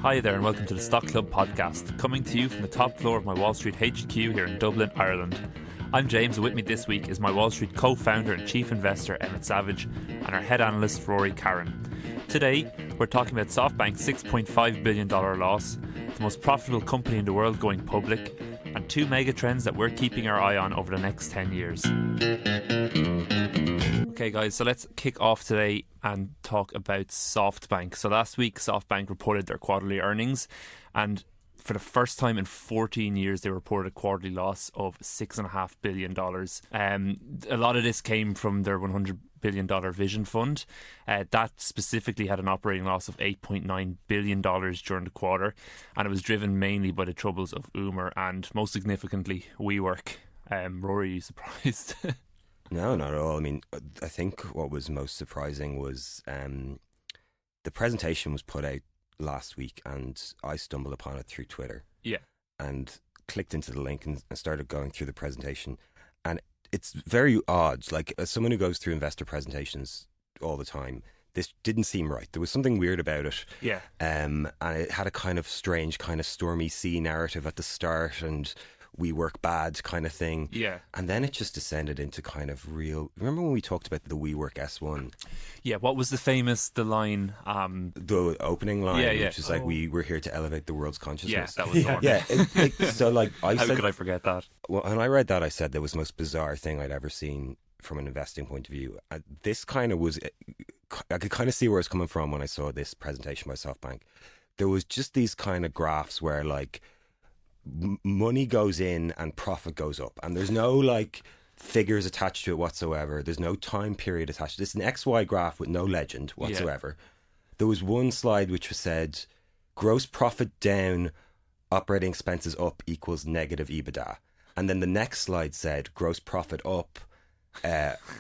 Hi there and welcome to the Stock Club podcast, coming to you from the top floor of MyWallSt HQ here in Dublin, Ireland. I'm James, and with me this week is MyWallSt co-founder and chief investor Emmett Savage and our head analyst Rory Carron. Today, we're talking about Softbank's $6.5 billion loss, the most profitable company in the world going public, and two megatrends that we're keeping our eye on over the next 10 years. Okay guys, so let's kick off today and talk about Softbank. So last week Softbank reported their quarterly earnings, and for the first time in 14 years they reported a quarterly loss of $6.5 billion. A lot of this came from their $100 billion vision fund. That specifically had an operating loss of $8.9 billion during the quarter, and it was driven mainly by the troubles of Uber and, most significantly, WeWork. Rory, are you surprised? No, not at all. I mean, I think what was most surprising was the presentation was put out last week, and I stumbled upon it through Twitter. Yeah. And clicked into the link and started going through the presentation. And it's very odd. Like, as someone who goes through investor presentations all the time, this didn't seem right. There was something weird about it. Yeah. And it had a kind of strange, kind of stormy sea narrative at the start, and we work bad kind of thing. Yeah. And then it just descended into kind of real... Remember when we talked about the WeWork S1? Yeah, what was the line? The opening line, Yeah. which is like, we're here to elevate the world's consciousness. Yeah, that was the one. Yeah, so like I How said... could I forget that? Well, when I read that, I said that was the most bizarre thing I'd ever seen from an investing point of view. This kind of was... I could kind of see where it's coming from when I saw this presentation by Softbank. There was just these kind of graphs where like... money goes in and profit goes up, and there's no like figures attached to it whatsoever. There's no time period attached. It's an XY graph with no legend whatsoever. Yeah. There was one slide which was said gross profit down, operating expenses up equals negative EBITDA, and then the next slide said gross profit up,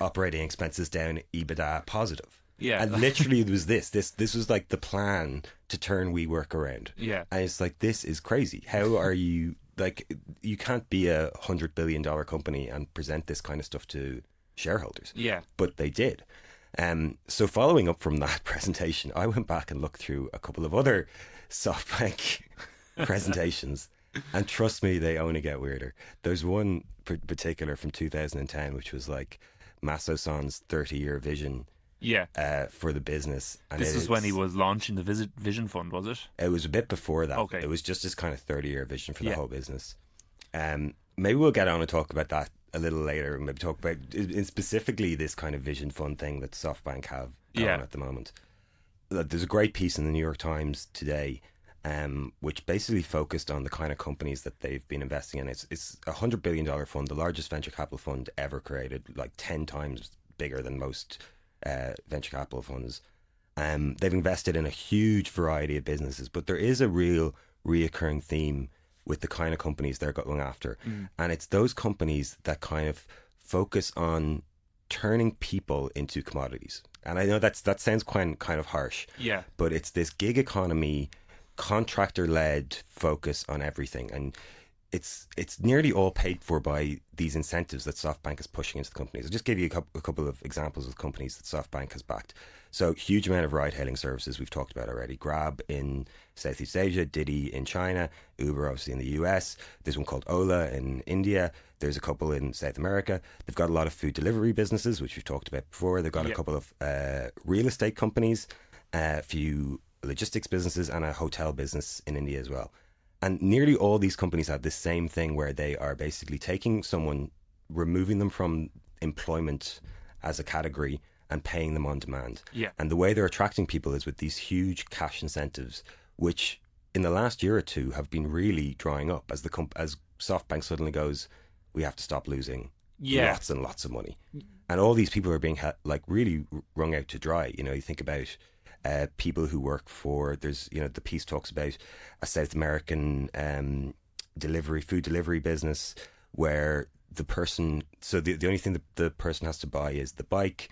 operating expenses down, EBITDA positive. Yeah. And literally it was this was like the plan to turn WeWork around. Yeah. And it's like, this is crazy. How are you, like, you can't be a $100 billion company and present this kind of stuff to shareholders. Yeah. But they did. So following up from that presentation, I went back and looked through a couple of other SoftBank presentations. And trust me, they only get weirder. There's one particular from 2010, which was like Masso-san's 30-year vision. Yeah, for the business. And this was when he was launching the Vision Fund, was it? It was a bit before that. Okay. It was just this kind of 30-year vision for the whole business. Maybe we'll get on and talk about that a little later. Maybe talk about specifically this kind of Vision Fund thing that SoftBank have going at the moment. There's a great piece in the New York Times today, which basically focused on the kind of companies that they've been investing in. It's a $100 billion fund, the largest venture capital fund ever created, like 10 times bigger than most venture capital funds. They've invested in a huge variety of businesses, but there is a real reoccurring theme with the kind of companies they're going after. And it's those companies that kind of focus on turning people into commodities. And I know that sounds kind of harsh. Yeah. But it's this gig economy, contractor-led focus on everything. And it's nearly all paid for by these incentives that SoftBank is pushing into the companies. I'll just give you a couple of examples of companies that SoftBank has backed. So huge amount of ride-hailing services we've talked about already. Grab in Southeast Asia, Didi in China, Uber obviously in the US. There's one called Ola in India. There's a couple in South America. They've got a lot of food delivery businesses, which we've talked about before. They've got a couple of real estate companies, a few logistics businesses, and a hotel business in India as well. And nearly all these companies have this same thing where they are basically taking someone, removing them from employment as a category and paying them on demand. Yeah. And the way they're attracting people is with these huge cash incentives, which in the last year or two have been really drying up as as SoftBank suddenly goes, we have to stop losing lots and lots of money. And all these people are being really wrung out to dry. You know, you think about people who work for, there's, you know, the piece talks about a South American food delivery business where the person, so the only thing that the person has to buy is the bike,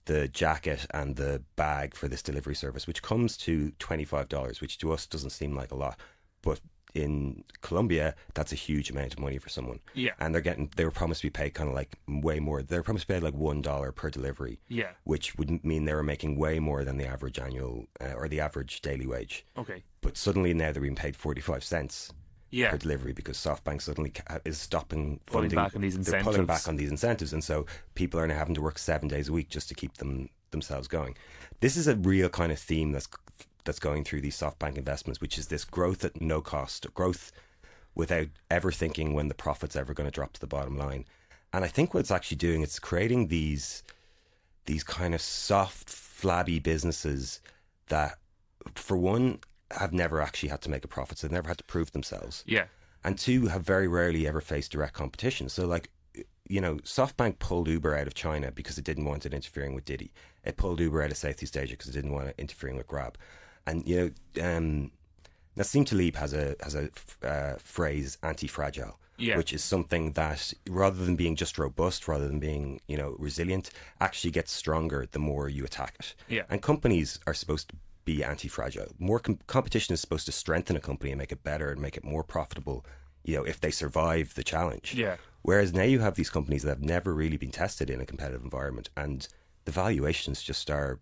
the jacket and the bag for this delivery service, which comes to $25, which to us doesn't seem like a lot. But in Colombia, that's a huge amount of money for someone. Yeah. And they were promised to be paid kind of like way more. They were promised to be paid like $1 per delivery. Yeah. Which would mean they were making way more than the average annual or the average daily wage. Okay. But suddenly now they're being paid 45 cents. Yeah. Per delivery because SoftBank suddenly is stopping Pulling funding. back on these They're incentives. pulling back on these incentives, and so people are now having to work 7 days a week just to keep themselves going. This is a real kind of theme that's going through these SoftBank investments, which is this growth at no cost, growth without ever thinking when the profit's ever going to drop to the bottom line. And I think what it's actually doing, it's creating these kind of soft, flabby businesses that, for one, have never actually had to make a profit, so they've never had to prove themselves. Yeah. And two, have very rarely ever faced direct competition. So, like, you know, SoftBank pulled Uber out of China because it didn't want it interfering with Didi. It pulled Uber out of Southeast Asia because it didn't want it interfering with Grab. And, you know, Nassim Taleb has a phrase, anti-fragile, which is something that, rather than being just robust, rather than being, you know, resilient, actually gets stronger the more you attack it. Yeah. And companies are supposed to be anti-fragile. More competition is supposed to strengthen a company and make it better and make it more profitable, you know, if they survive the challenge. Yeah. Whereas now you have these companies that have never really been tested in a competitive environment, and the valuations just are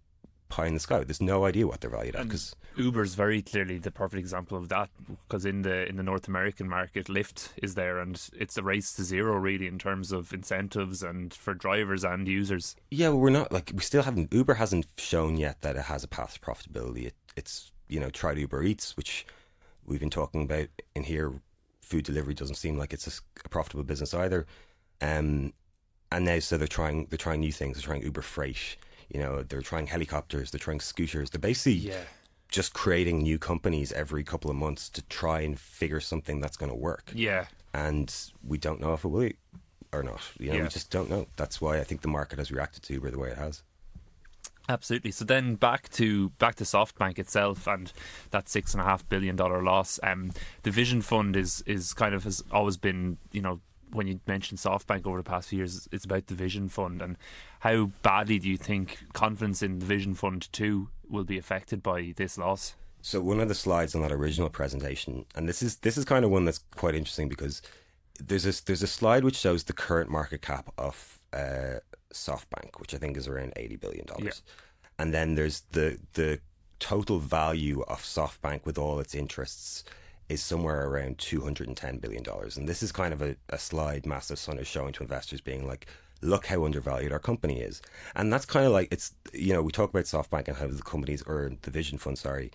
pie in the sky. There's no idea what they're valued at. Because Uber's very clearly the perfect example of that, because in the North American market, Lyft is there, and it's a race to zero really in terms of incentives and for drivers and users. Yeah, well, we're not, like, we still haven't, Uber hasn't shown yet that it has a path to profitability. It's, you know, tried Uber Eats, which we've been talking about in here. Food delivery doesn't seem like it's a profitable business either. And now, so they're trying new things. They're trying Uber Freight. You know, they're trying helicopters. They're trying scooters. They're basically just creating new companies every couple of months to try and figure something that's going to work. Yeah. And we don't know if it will or not. You know, we just don't know. That's why I think the market has reacted to Uber the way it has. Absolutely. So then back to SoftBank itself and that $6.5 billion loss. The Vision Fund is kind of, has always been, you know, when you mention SoftBank over the past few years, it's about the Vision Fund. And how badly do you think confidence in the Vision Fund too will be affected by this loss? So one of the slides on that original presentation, and this is kind of one that's quite interesting, because there's a slide which shows the current market cap of SoftBank, which I think is around $80 billion. Yeah. And then there's the total value of SoftBank with all its interests is somewhere around $210 billion. And this is kind of a slide Massive Sun is showing to investors, being like, look how undervalued our company is. And that's kind of like, it's, you know, we talk about SoftBank and how the companies, or the Vision Fund, sorry,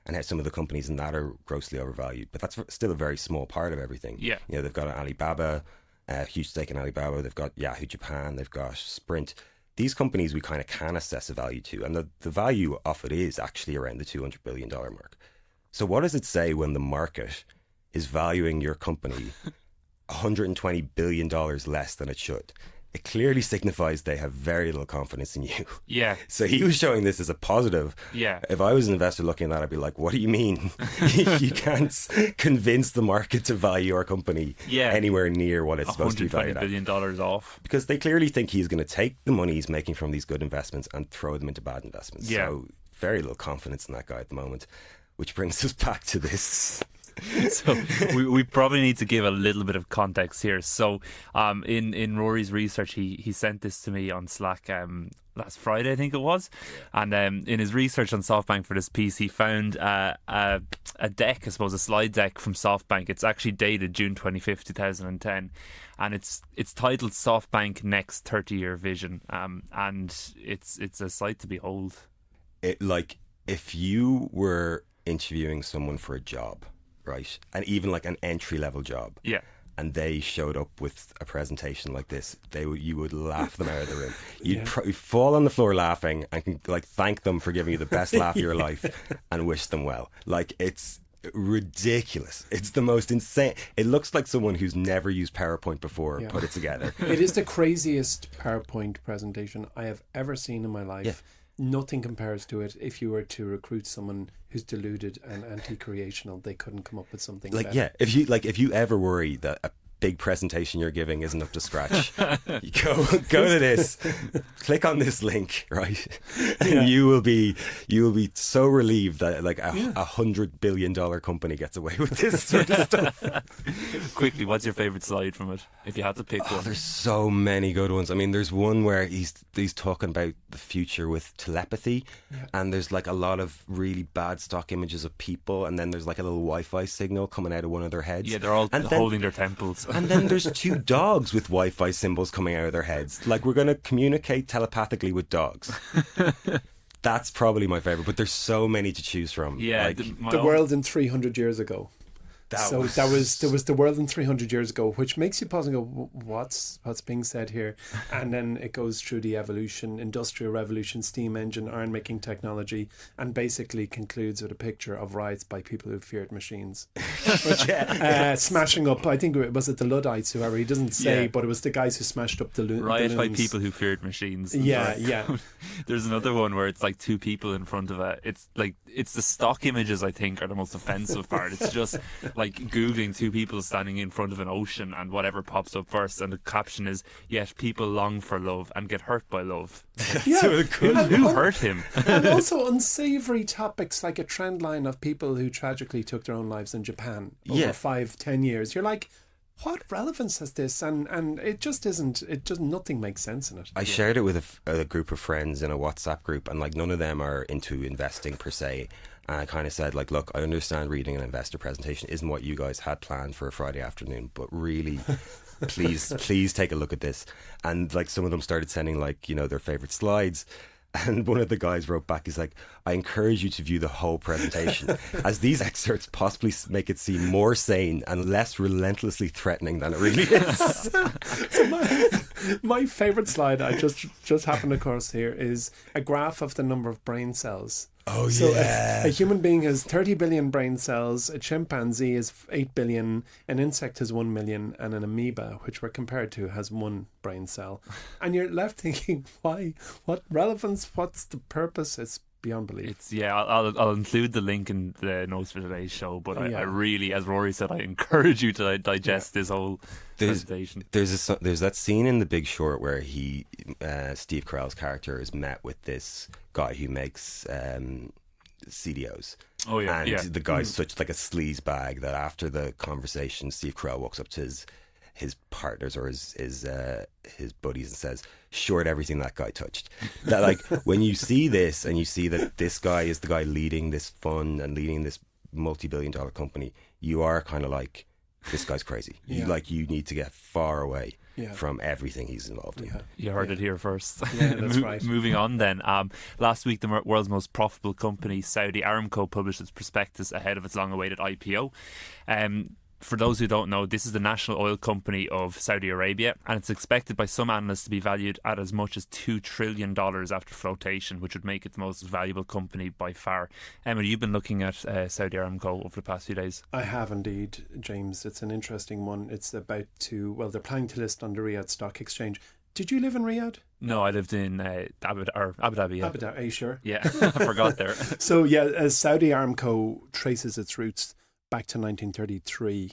and how some of the companies in that are grossly overvalued. But that's still a very small part of everything. Yeah. You know, they've got Alibaba, a huge stake in Alibaba. They've got Yahoo Japan. They've got Sprint. These companies we kind of can assess a value to. And the value of it is actually around the $200 billion mark. So what does it say when the market is valuing your company $120 billion less than it should? It clearly signifies they have very little confidence in you. Yeah. So he was showing this as a positive. Yeah. If I was an investor looking at that, I'd be like, what do you mean? You can't convince the market to value our company anywhere near what it's supposed to be valued at. $120 billion off. Because they clearly think he's going to take the money he's making from these good investments and throw them into bad investments. Yeah. So very little confidence in that guy at the moment, which brings us back to this. So we probably need to give a little bit of context here. So in Rory's research, he sent this to me on Slack last Friday, I think it was. And in his research on SoftBank for this piece, he found a deck, I suppose, a slide deck from SoftBank. It's actually dated June 25th, 2010. And it's titled SoftBank Next 30-Year Vision. And it's a sight to behold. Like, if you were interviewing someone for a job, right, and even like an entry-level job, and they showed up with a presentation like this, you would laugh them out of the room. You'd fall on the floor laughing and like thank them for giving you the best laugh of your life and wish them well. Like, it's ridiculous. It's the most insane. It looks like someone who's never used PowerPoint before put it together. It is the craziest PowerPoint presentation I have ever seen in my life. Yeah. Nothing compares to it. If you were to recruit someone who's deluded and anti-creational, they couldn't come up with something like better. Yeah, if you ever worry that big presentation you're giving isn't up to scratch, you go to this, click on this link, right? And you will be so relieved that like a $100 billion company gets away with this sort of stuff. Quickly, what's your favourite slide from it? If you had to pick one. There's so many good ones. I mean, there's one where he's talking about the future with telepathy, and there's like a lot of really bad stock images of people, and then there's like a little Wi-Fi signal coming out of one of their heads. Yeah, they're all holding their temples. And then there's two dogs with Wi-Fi symbols coming out of their heads. Like, we're going to communicate telepathically with dogs. That's probably my favourite, but there's so many to choose from. Yeah, like, the world in 300 years ago. There was the world in 300 years ago, which makes you pause and go, what's being said here? And then it goes through the evolution, industrial revolution, steam engine, iron making technology, and basically concludes with a picture of riots by people who feared machines, smashing up. I think it was the Luddites, whoever, he doesn't say, but it was the guys who smashed up the riots by balloons. people who feared machines. Yeah. There's another one where it's like two people in front of it. It's like, it's the stock images, I think, are the most offensive part. It's just like googling two people standing in front of an ocean and whatever pops up first, and the caption is, yet people long for love and get hurt by love. Who hurt him? And also unsavoury topics, like a trend line of people who tragically took their own lives in Japan over 5-10 years. You're like, what relevance has this? And it just isn't. Nothing makes sense in it. I shared it with a group of friends in a WhatsApp group, and like none of them are into investing per se. And I kind of said, like, look, I understand reading an investor presentation isn't what you guys had planned for a Friday afternoon, but really, please take a look at this. And like, some of them started sending like, their favourite slides. And one of the guys wrote back, he's like, I encourage you to view the whole presentation, as these excerpts possibly make it seem more sane and less relentlessly threatening than it really is. So my favourite slide I just happened across here is a graph of the number of brain cells. Oh, so yeah. A human being has 30 billion brain cells, a chimpanzee has 8 billion, an insect has 1 million, and an amoeba, which we're compared to, has 1 brain cell. And you're left thinking, why? What relevance? What's the purpose? It's beyond belief. I'll include the link in the notes for today's show, but I really, as Rory said, I encourage you to digest this whole presentation. There's that scene in The Big Short where Steve Carell's character is met with this guy who makes CDOs. Oh yeah, and the guy's such like a sleaze bag that after the conversation, Steve Carell walks up to his partners or his buddies and says, short everything that guy touched. That, like, when you see this and you see that this guy is the guy leading this fund and leading this multi-billion-dollar company, you are kind of like, this guy's crazy. You need to get far away from everything he's involved in. You heard it here first. Yeah, that's right. Moving on then. Last week, the world's most profitable company, Saudi Aramco, published its prospectus ahead of its long-awaited IPO. For those who don't know, this is the national oil company of Saudi Arabia, and it's expected by some analysts to be valued at as much as $2 trillion after flotation, which would make it the most valuable company by far. Emma, you've been looking at Saudi Aramco over the past few days. I have indeed, James. It's an interesting one. It's about they're planning to list on the Riyadh Stock Exchange. Did you live in Riyadh? No, I lived in Abu Dhabi. Yeah. Abu Dhabi, are you sure? Yeah, I forgot there. So Saudi Aramco traces its roots back to 1933,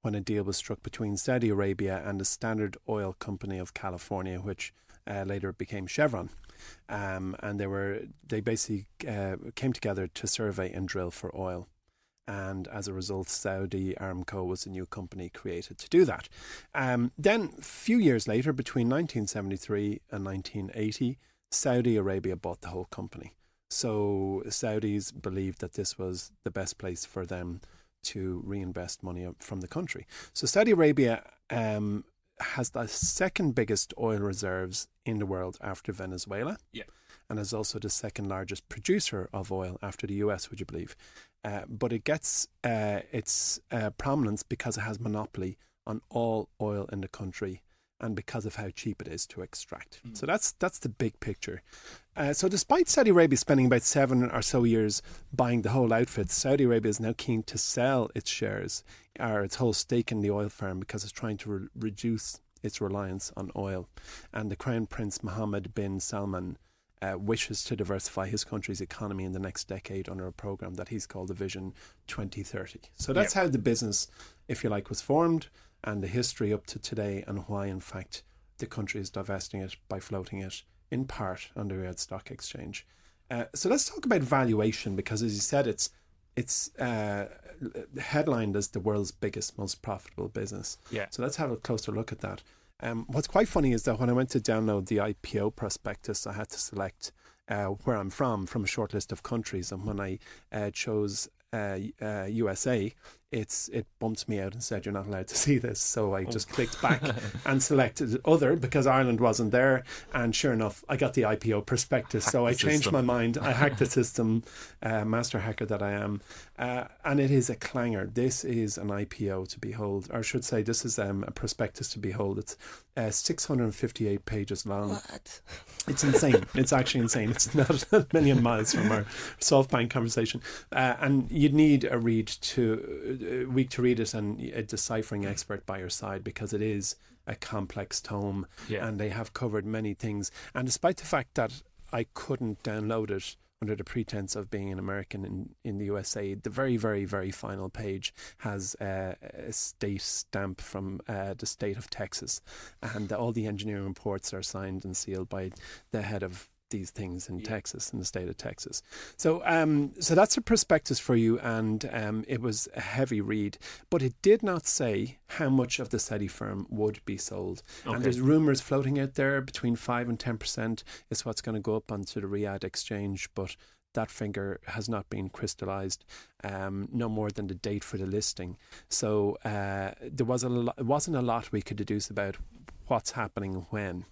when a deal was struck between Saudi Arabia and the Standard Oil Company of California, which later became Chevron. And they basically came together to survey and drill for oil. And as a result, Saudi Aramco was a new company created to do that. Then, a few years later, between 1973 and 1980, Saudi Arabia bought the whole company. So Saudis believed that this was the best place for them to reinvest money from the country. So Saudi Arabia has the second biggest oil reserves in the world after Venezuela. Yeah. And is also the second largest producer of oil after the US, would you believe? But it gets its prominence because it has monopoly on all oil in the country and because of how cheap it is to extract. So that's the big picture. So despite Saudi Arabia spending about 7 or so years buying the whole outfit, Saudi Arabia is now keen to sell its shares or its whole stake in the oil firm because it's trying to reduce its reliance on oil. And the Crown Prince Mohammed bin Salman wishes to diversify his country's economy in the next decade under a program that he's called the Vision 2030. So that's how the business, if you like, was formed, and the history up to today, and why, in fact, the country is divesting it by floating it in part on the Riyadh Stock Exchange. So let's talk about valuation, because, as you said, it's headlined as the world's biggest, most profitable business. Yeah. So let's have a closer look at that. What's quite funny is that when I went to download the IPO prospectus, I had to select where I'm from a short list of countries, and when I chose USA, it bumped me out and said you're not allowed to see this. So I just clicked back and selected other, because Ireland wasn't there, and sure enough I got the IPO prospectus. So I changed my mind. I hacked the system, master hacker that I am, and it is a clanger. This is an IPO to behold, or I should say this is a prospectus to behold. It's 658 pages long. What? It's insane. It's actually insane. It's not a million miles from our Softbank conversation, and you'd need a week to read it, and a deciphering expert by your side, because it is a complex tome, and they have covered many things. And despite the fact that I couldn't download it under the pretense of being an American in the USA, the very, very, very final page has a state stamp from the state of Texas, and all the engineering reports are signed and sealed by the head of these things in Texas, in the state of Texas. So so that's a prospectus for you, and it was a heavy read, but it did not say how much of the Saudi firm would be sold. Okay. And there's rumours floating out there between 5 and 10% is what's going to go up onto the Riyadh exchange, but that figure has not been crystallised, no more than the date for the listing. So there wasn't a lot we could deduce about what's happening when.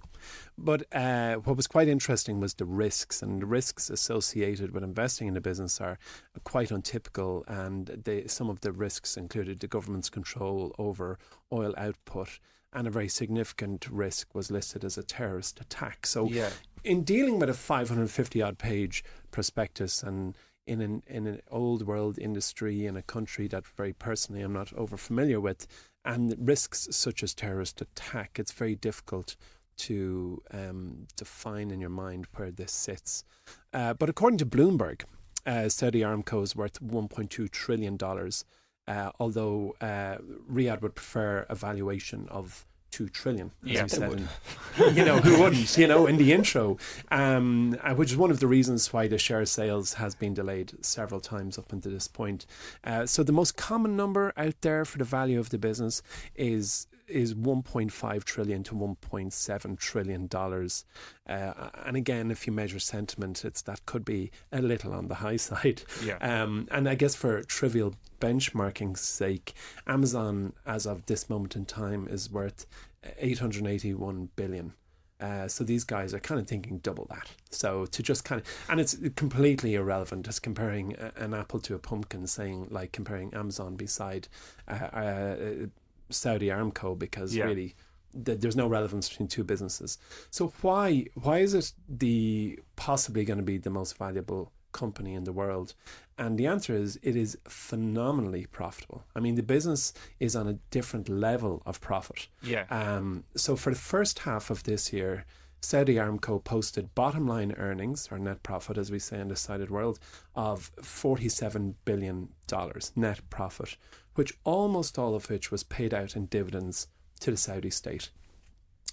But what was quite interesting was the risks, and the risks associated with investing in the business are quite untypical, and some of the risks included the government's control over oil output, and a very significant risk was listed as a terrorist attack. So in dealing with a 550 odd page prospectus, and in an old world industry in a country that very personally I'm not over familiar with, and risks such as terrorist attack, it's very difficult to define in your mind where this sits. But according to Bloomberg, Saudi Aramco is worth $1.2 trillion, although Riyadh would prefer a valuation of $2 trillion, as we said. Who wouldn't, in the intro, which is one of the reasons why the share sales has been delayed several times up until this point. So the most common number out there for the value of the business is 1.5 trillion to 1.7 trillion dollars, and again, if you measure sentiment, that could be a little on the high side. And I guess for trivial benchmarking's sake, Amazon as of this moment in time is worth 881 billion. So these guys are kind of thinking double that. So to just and it's completely irrelevant. It's comparing an apple to a pumpkin, saying like comparing Amazon beside Saudi Aramco, because really there's no relevance between two businesses. So why is it possibly going to be the most valuable company in the world? And the answer is, it is phenomenally profitable. I mean, the business is on a different level of profit. So for the first half of this year, Saudi Aramco posted bottom line earnings, or net profit as we say in the sighted world, of $47 billion net profit, which almost all of which was paid out in dividends to the Saudi state.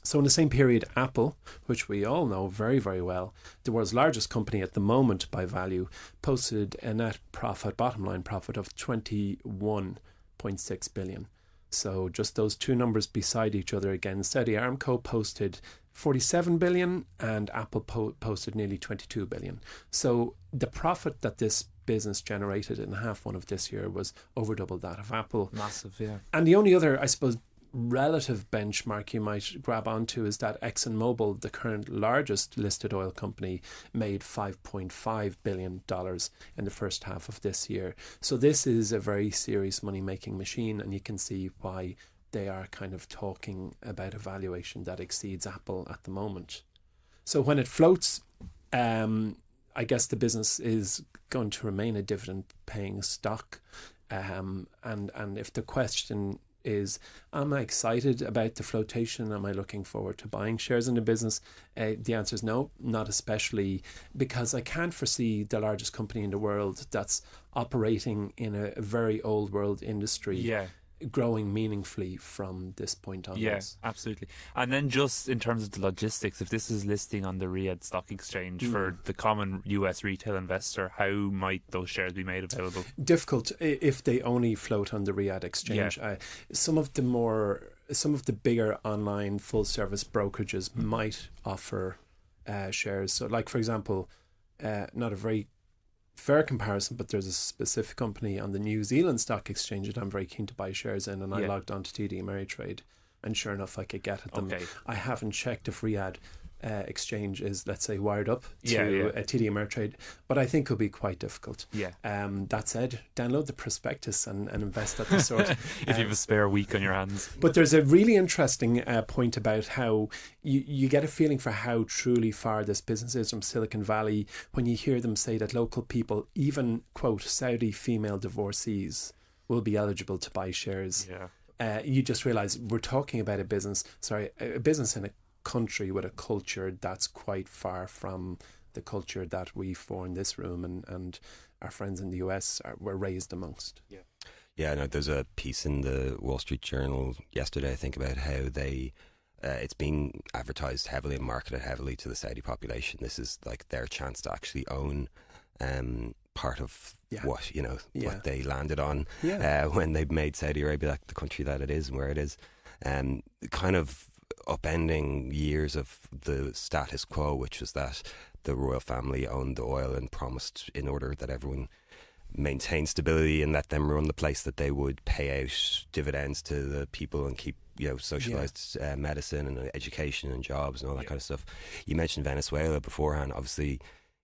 So in the same period, Apple, which we all know very, very well, the world's largest company at the moment by value, posted a net profit, bottom line profit of $21.6 billion. So just those two numbers beside each other again. Saudi Aramco posted 47 billion and Apple posted nearly 22 billion. So the profit that this business generated in half one of this year was over double that of Apple. Massive, yeah. And the only other, I suppose, relative benchmark you might grab onto is that ExxonMobil, the current largest listed oil company, made $5.5 billion in the first half of this year. So this is a very serious money-making machine, and you can see why they are kind of talking about a valuation that exceeds Apple at the moment. So when it floats, I guess the business is going to remain a dividend-paying stock. And if the question is, am I excited about the flotation? Am I looking forward to buying shares in the business? The answer is no, not especially, because I can't foresee the largest company in the world that's operating in a very old world industry growing meaningfully from this point onwards. Yeah, absolutely. And then just in terms of the logistics, if this is listing on the Riyadh Stock Exchange for the common US retail investor, how might those shares be made available? Difficult if they only float on the Riyadh Exchange. Some of the bigger online full service brokerages might offer shares. So, like for example, not a very fair comparison, but there's a specific company on the New Zealand Stock Exchange that I'm very keen to buy shares in, and I logged on to TD Ameritrade, and sure enough I could get at them. I haven't checked if Riyadh Exchange is, let's say, wired up to TD Ameritrade, but I think it'll be quite difficult. That said, download the prospectus and invest at the sort. If you have a spare week on your hands. But there's a really interesting point about how you get a feeling for how truly far this business is from Silicon Valley when you hear them say that local people, even, quote, Saudi female divorcees, will be eligible to buy shares. You just realize we're talking about a business in a country with a culture that's quite far from the culture that we four in this room and our friends in the US were raised amongst. No, there's a piece in the Wall Street Journal yesterday, I think, about how it's being advertised heavily and marketed heavily to the Saudi population. This is like their chance to actually own part of what they landed on when they made Saudi Arabia like the country that it is and where it is. Kind of upending years of the status quo, which was that the royal family owned the oil and promised, in order that everyone maintain stability and let them run the place, that they would pay out dividends to the people and keep socialized medicine and education and jobs and all that kind of stuff. You mentioned Venezuela beforehand. Obviously,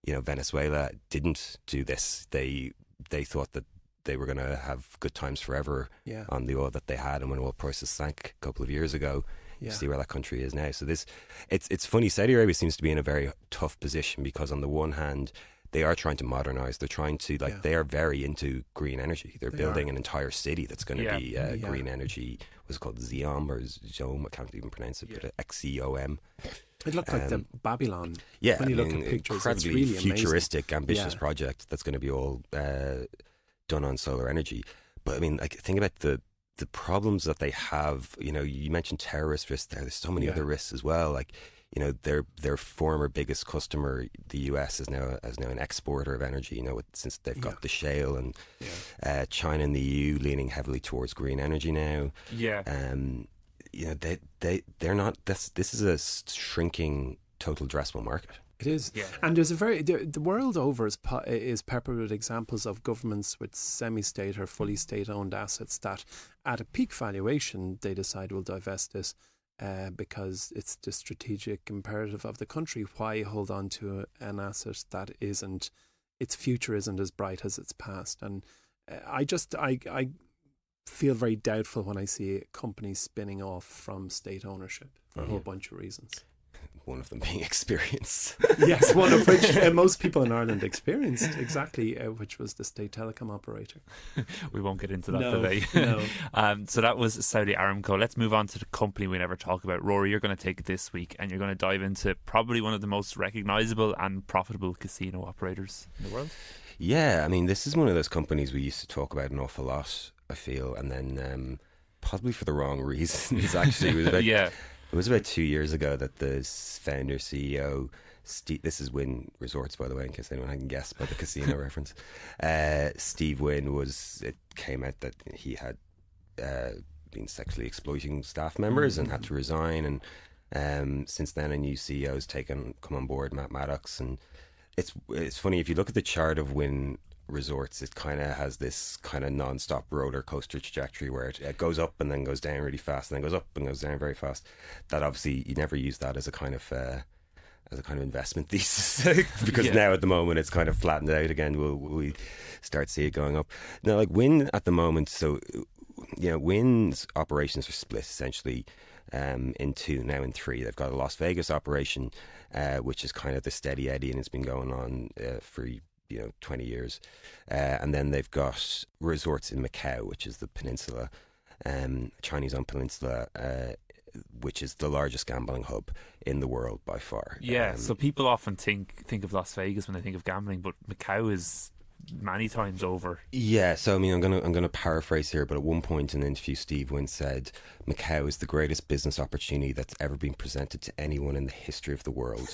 Venezuela didn't do this. They thought that they were going to have good times forever on the oil that they had, and when oil prices sank a couple of years ago, you see where that country is now. So it's funny. Saudi Arabia seems to be in a very tough position because on the one hand, they are trying to modernize. They're trying to they are very into green energy. They're building an entire city that's going to be green energy. What's it called? Zeom or Zom? I can't even pronounce it. But XEOM. It looked like the Babylon. Yeah, when you look at pictures, incredibly it's really futuristic, ambitious project that's going to be all done on solar energy. But I mean, think about the problems that they have. You mentioned terrorist risks there. There's so many other risks as well. Their former biggest customer, the US, is now an exporter of energy. Since they've got the shale, and China and the EU leaning heavily towards green energy now. They're not. This is a shrinking total addressable market. It is, and there's the world over is peppered with examples of governments with semi-state or fully state-owned assets that, at a peak valuation, they decide will divest this because it's the strategic imperative of the country. Why hold on to an asset that its future isn't as bright as its past? And I feel very doubtful when I see companies spinning off from state ownership for a whole bunch of reasons. One of them being experience. Yes, one of which most people in Ireland experienced, exactly, which was the state telecom operator. We won't get into that today. No. So that was Saudi Aramco. Let's move on to the company we never talk about. Rory, you're going to take it this week, and you're going to dive into probably one of the most recognisable and profitable casino operators in the world. Yeah, I mean, this is one of those companies we used to talk about an awful lot, I feel, and then possibly for the wrong reasons, actually. It was about, It was about 2 years ago that the founder, CEO, this is Wynn Resorts, by the way, in case anyone hadn't guessed by the casino reference. Steve Wynn it came out that he had been sexually exploiting staff members and had to resign. And since then, a new CEO has come on board, Matt Maddox. And it's funny, if you look at the chart of Wynn Resorts, it kind of has this kind of non-stop roller coaster trajectory where it goes up and then goes down really fast and then goes up and goes down very fast. That obviously you never use that as a kind of investment thesis because now at the moment it's kind of flattened out again. Will we start see it going up now? Like Wynn at the moment, so Wynn's operations are split essentially in two, now in three. They've got a Las Vegas operation, which is kind of the steady eddy and it's been going on for 20 years, and then they've got resorts in Macau, which is the peninsula, Chinese-owned peninsula, which is the largest gambling hub in the world by far. Yeah, so people often think of Las Vegas when they think of gambling, but Macau is many times over. Yeah, so I mean, I'm gonna paraphrase here, but at one point in an interview, Steve Wynn said, "Macau is the greatest business opportunity that's ever been presented to anyone in the history of the world."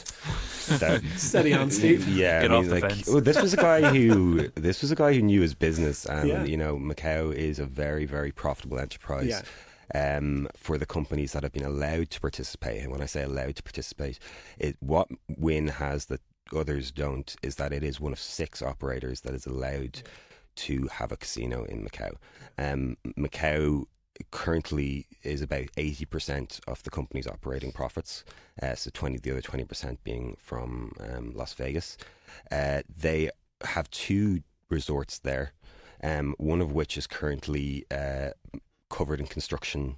Steady on, Steve. Yeah, Get I off mean, the like, fence. this was a guy who knew his business, and Macau is a very, very profitable enterprise. Yeah. For the companies that have been allowed to participate. And when I say allowed to participate, what Win has that others don't is that it is one of 6 operators that is allowed to have a casino in Macau. Macau currently is about 80% of the company's operating profits, so the other 20% being from Las Vegas. They have 2 resorts there, one of which is currently covered in construction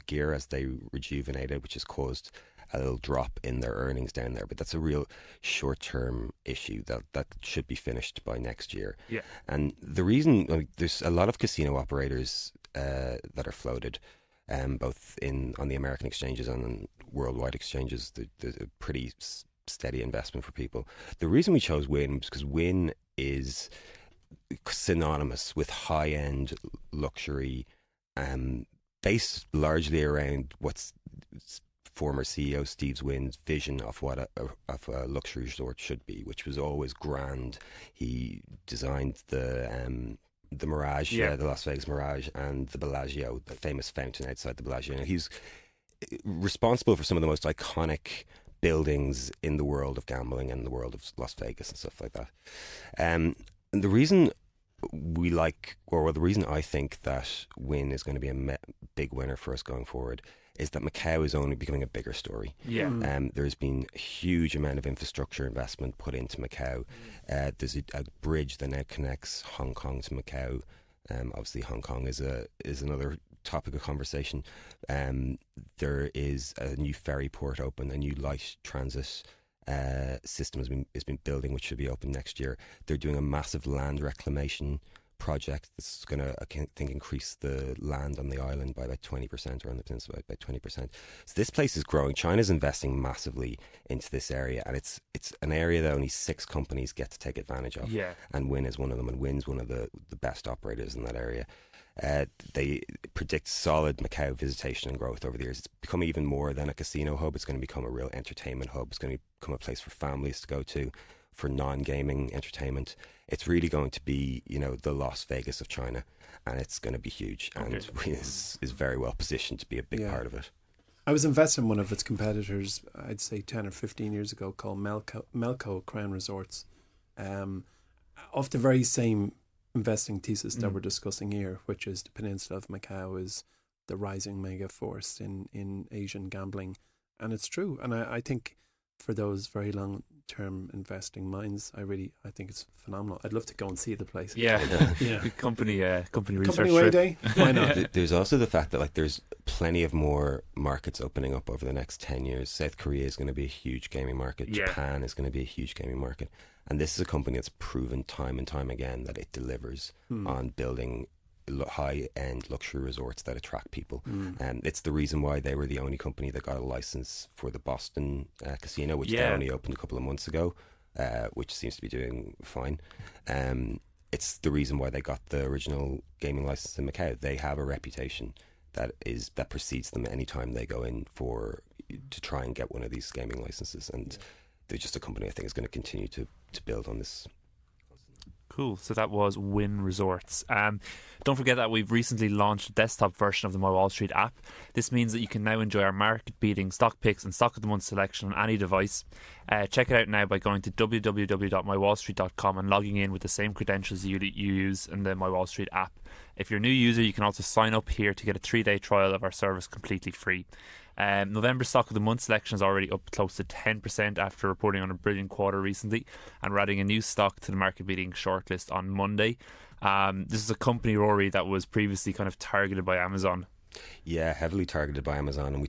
gear as they rejuvenate it, which has caused a little drop in their earnings down there. But that's a real short-term issue that should be finished by next year. Yeah. And the reason, there's a lot of casino operators that are floated, both on the American exchanges and on worldwide exchanges. There's a pretty steady investment for people. The reason we chose Wynn was because Wynn is synonymous with high-end luxury, based largely around what's former CEO Steve Wynn's vision of what a luxury resort should be, which was always grand. He designed the Mirage, the Las Vegas Mirage, and the Bellagio, the famous fountain outside the Bellagio. And he's responsible for some of the most iconic buildings in the world of gambling and the world of Las Vegas and stuff like that. And the reason the reason I think that Wynn is going to be a big winner for us going forward is that Macau is only becoming a bigger story. Yeah. There's been a huge amount of infrastructure investment put into Macau. There's a bridge that now connects Hong Kong to Macau. Obviously, Hong Kong is another topic of conversation. There is a new ferry port open, a new light transit system has been building, which should be open next year. They're doing a massive land reclamation project that's going to, I think, increase the land on the island by about 20%, or on the peninsula by 20%. So this place is growing. China's investing massively into this area, and it's an area that only 6 companies get to take advantage of. Yeah. And Wynn is one of them, and Wynn's one of the best operators in that area. They predict solid Macau visitation and growth over the years. It's become even more than a casino hub. It's going to become a real entertainment hub. It's going to become a place for families to go to for non-gaming entertainment. It's really going to be, the Las Vegas of China, and it's going to be huge. And is very well positioned to be a big part of it. I was invested in one of its competitors, I'd say 10 or 15 years ago, called Melco Crown Resorts. Of the very same investing thesis that we're discussing here, which is the peninsula of Macau is the rising mega force in Asian gambling. And it's true. And I think for those very long-term investing minds, I think it's phenomenal. I'd love to go and see the place. Yeah. Company research Way trip. day. Why not? There's also the fact that there's plenty of more markets opening up over the next 10 years. South Korea is going to be a huge gaming market. Yeah. Japan is going to be a huge gaming market. And this is a company that's proven time and time again that it delivers on building high-end luxury resorts that attract people. And it's the reason why they were the only company that got a license for the Boston casino, which they only opened a couple of months ago, which seems to be doing fine. It's the reason why they got the original gaming license in Macau. They have a reputation that precedes them anytime they go in to try and get one of these gaming licenses. And they're just a company I think is going to continue to build on this. Cool. So that was Wynn Resorts. Don't forget that we've recently launched a desktop version of the MyWallSt app. This means that you can now enjoy our market-beating stock picks and stock of the month selection on any device. Check it out now by going to www.mywallstreet.com and logging in with the same credentials you use in the MyWallSt app. If you're a new user, you can also sign up here to get a 3-day trial of our service completely free. November stock of the month selection is already up close to 10% after reporting on a brilliant quarter recently, and we're adding a new stock to the market beating shortlist on Monday. This is a company, Rory, that was previously kind of targeted by Amazon. Yeah, heavily targeted by Amazon. And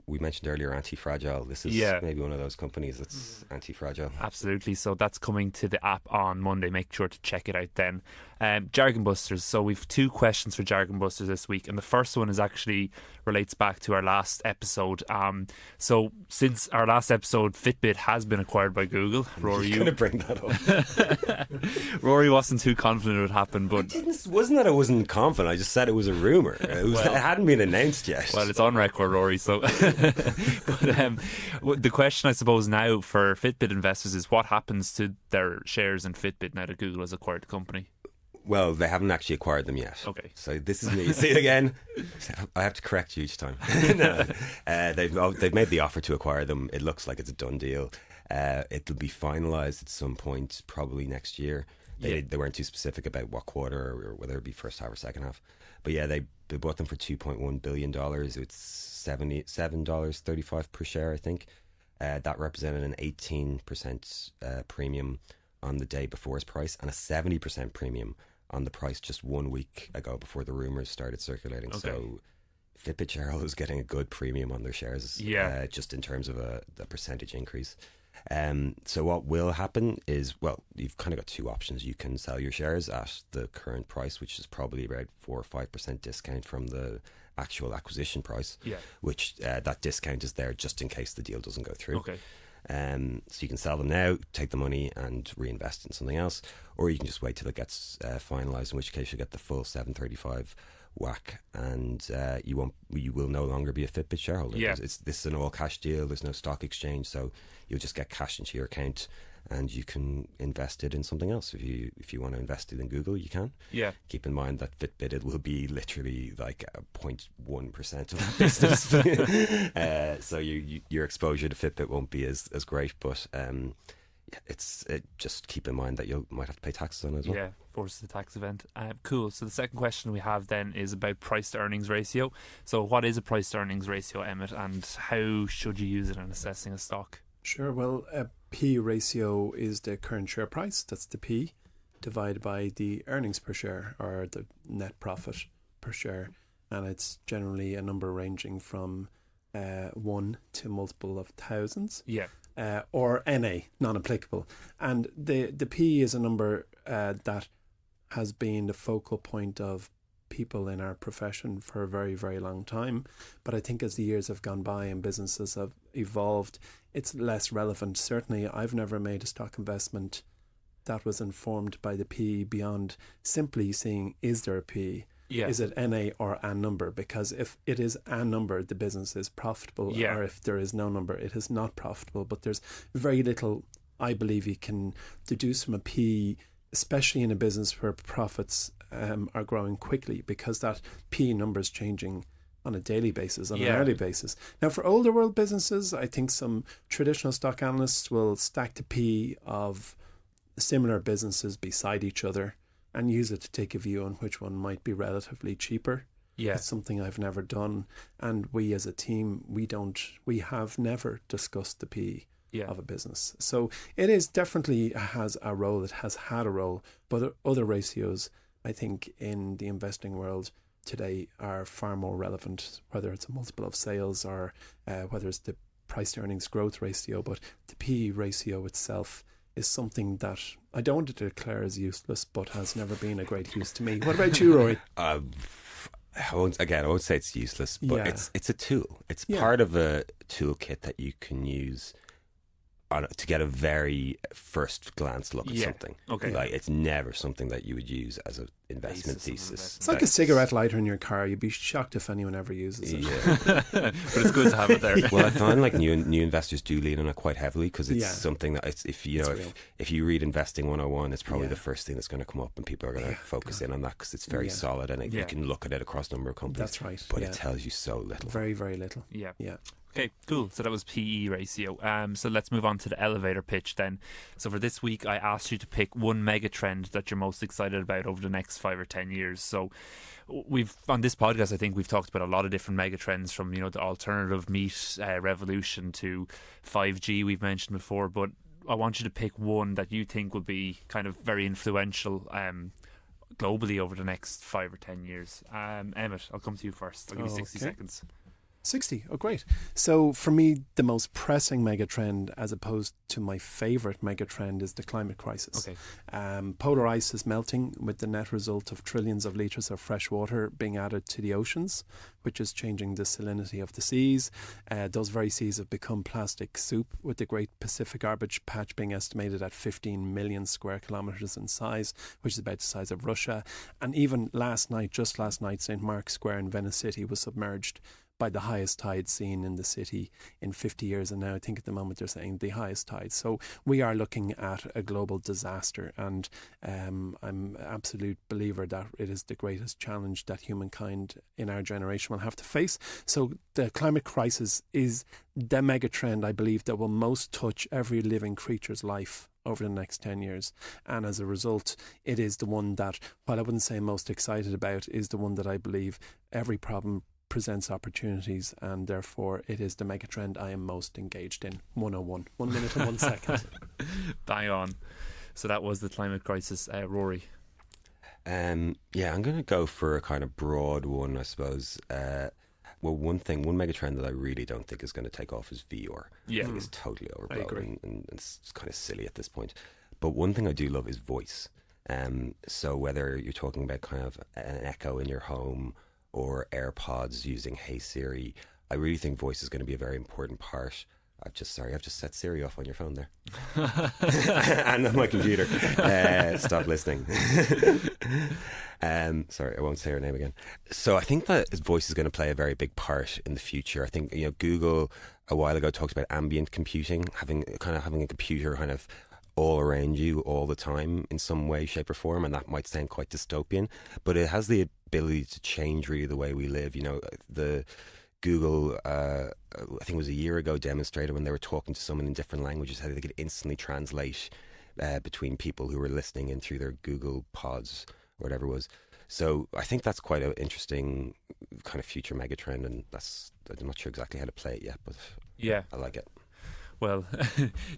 we mentioned earlier Anti-Fragile. This is maybe one of those companies that's anti-fragile. Absolutely. So that's coming to the app on Monday. Make sure to check it out then. Jargon Busters. So we've 2 questions for Jargon Busters this week, and the first one is actually relates back to our last episode. So since our last episode, Fitbit has been acquired by Google. Rory, You're going to bring that up. Rory wasn't too confident it would happen, but wasn't that I wasn't confident. I just said it was a rumor. It hadn't been announced yet. Well, it's on record, Rory. So, but, the question I suppose now for Fitbit investors is what happens to their shares in Fitbit now that Google has acquired the company? Well, they haven't actually acquired them yet. Okay. So this is me. See it again? I have to correct you each time. No, they've made the offer to acquire them. It looks like it's a done deal. It'll be finalised at some point, probably next year. They weren't too specific about what quarter or whether it be first half or second half. But yeah, they bought them for $2.1 billion. It's $77.35 per share, I think. That represented an 18% premium on the day before's price and a 70% premium on the price just 1 week ago before the rumours started circulating. Okay. So Fitbit shareholders getting a good premium on their shares, just in terms of the percentage increase. So what will happen is, well, you've kind of got 2 options. You can sell your shares at the current price, which is probably about 4 or 5% discount from the actual acquisition price, which that discount is there just in case the deal doesn't go through. Okay. So you can sell them now, take the money and reinvest in something else, or you can just wait till it gets finalised, in which case you get the full 735 whack, and you will no longer be a Fitbit shareholder. This is an all cash deal. There's no stock exchange, so you'll just get cash into your account and you can invest it in something else. If you want to invest it in Google, you can. Yeah. Keep in mind that Fitbit, it will be literally like 0.1% of the business. So your exposure to Fitbit won't be as great, but just keep in mind that you might have to pay taxes on it as well. Yeah, forces the tax event. Cool. So the second question we have then is about price to earnings ratio. So what is a price to earnings ratio, Emmett, and how should you use it in assessing a stock? Sure. Well, a P ratio is the current share price. That's the P divided by the earnings per share, or the net profit per share, and it's generally a number ranging from 1 to multiple of thousands. Yeah. Or NA, non-applicable. And the P is a number that has been the focal point of people in our profession for a very, very long time. But I think as the years have gone by and businesses have evolved, it's less relevant. Certainly, I've never made a stock investment that was informed by the P beyond simply seeing, is there a P? Yeah. Is it NA or a number? Because if it is a number, the business is profitable. Yeah. Or if there is no number, it is not profitable. But there's very little, I believe, you can deduce from a P, especially in a business where profits are growing quickly, because that P number is changing on a daily basis, on an hourly basis. Now, for older world businesses, I think some traditional stock analysts will stack the P of similar businesses beside each other and use it to take a view on which one might be relatively cheaper. Yeah. It's something I've never done. And we as a team, we have never discussed the P of a business. So it is definitely has a role. It has had a role. But other ratios, I think, in the investing world today are far more relevant, whether it's a multiple of sales or whether it's the price to earnings growth ratio. But the P ratio itself is something that I don't want to declare as useless, but has never been a great use to me. What about you, Rory? I won't say it's useless, but it's a tool. It's part of a toolkit that you can use to get a very first glance look at something. Okay. Like, it's never something that you would use as an investment thesis. It's like a cigarette lighter in your car. You'd be shocked if anyone ever uses it. Yeah. But it's good to have it there. Well, I find like new investors do lean on it quite heavily, because it's something that if you read Investing 101, it's probably the first thing that's going to come up, and people are going to focus in on that because it's very solid, and you can look at it across a number of companies. That's right. But it tells you so little. Very, very little. Yeah. Okay, cool. So that was PE ratio. So let's move on to the elevator pitch then. So for this week, I asked you to pick one mega trend that you're most excited about over the next 5 or 10 years. So we've on this podcast, I think we've talked about a lot of different mega trends, from the alternative meat revolution to 5G we've mentioned before. But I want you to pick one that you think will be kind of very influential globally over the next 5 or 10 years. Emmett, I'll come to you first. I'll give you 60 seconds. 60. Oh, great. So for me, the most pressing megatrend, as opposed to my favourite megatrend, is the climate crisis. Okay. Polar ice is melting, with the net result of trillions of litres of fresh water being added to the oceans, which is changing the salinity of the seas. Those very seas have become plastic soup, with the Great Pacific Garbage Patch being estimated at 15 million square kilometres in size, which is about the size of Russia. And even just last night, St. Mark's Square in Venice City was submerged by the highest tide seen in the city in 50 years. And now I think at the moment they're saying the highest tide. So we are looking at a global disaster. And I'm an absolute believer that it is the greatest challenge that humankind in our generation will have to face. So the climate crisis is the mega trend, I believe, that will most touch every living creature's life over the next 10 years. And as a result, it is the one that, while I wouldn't say most excited about, is the one that I believe every problem presents opportunities, and therefore it is the megatrend I am most engaged in. 101. 1 minute and 1 second. Bang on. So that was the climate crisis. Rory? Yeah, I'm going to go for a kind of broad one, I suppose. One megatrend that I really don't think is going to take off is VR. Yeah. I think it's totally overblown and it's kind of silly at this point. But one thing I do love is voice. So whether you're talking about kind of an echo in your home or AirPods using Hey Siri, I really think voice is going to be a very important part. I've just set Siri off on your phone there. And on my computer. Stop listening. Sorry, I won't say her name again. So I think that voice is going to play a very big part in the future. I think, Google a while ago talked about ambient computing, having a computer kind of all around you all the time in some way, shape or form, and that might sound quite dystopian, but it has the ability to change really the way we live. The Google, I think it was a year ago, demonstrated when they were talking to someone in different languages how they could instantly translate between people who were listening in through their Google Pods or whatever it was. So I think that's quite an interesting kind of future megatrend, and I'm not sure exactly how to play it yet, but yeah, I like it. Well,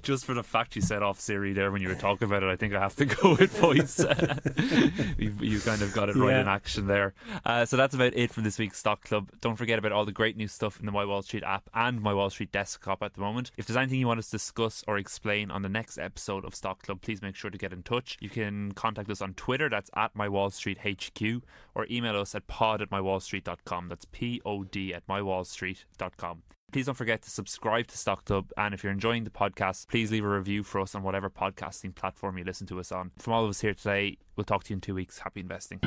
just for the fact you set off Siri there when you were talking about it, I think I have to go with voice. you kind of got it right in action there. So that's about it from this week's Stock Club. Don't forget about all the great new stuff in the MyWallSt app and MyWallSt desktop at the moment. If there's anything you want us to discuss or explain on the next episode of Stock Club, please make sure to get in touch. You can contact us on Twitter, that's at MyWallStHQ, or email us at pod@mywallstreet.com. That's pod@mywallstreet.com. Please don't forget to subscribe to Stock Club, and if you're enjoying the podcast, please leave a review for us on whatever podcasting platform you listen to us on. From all of us here today, we'll talk to you in 2 weeks. Happy investing.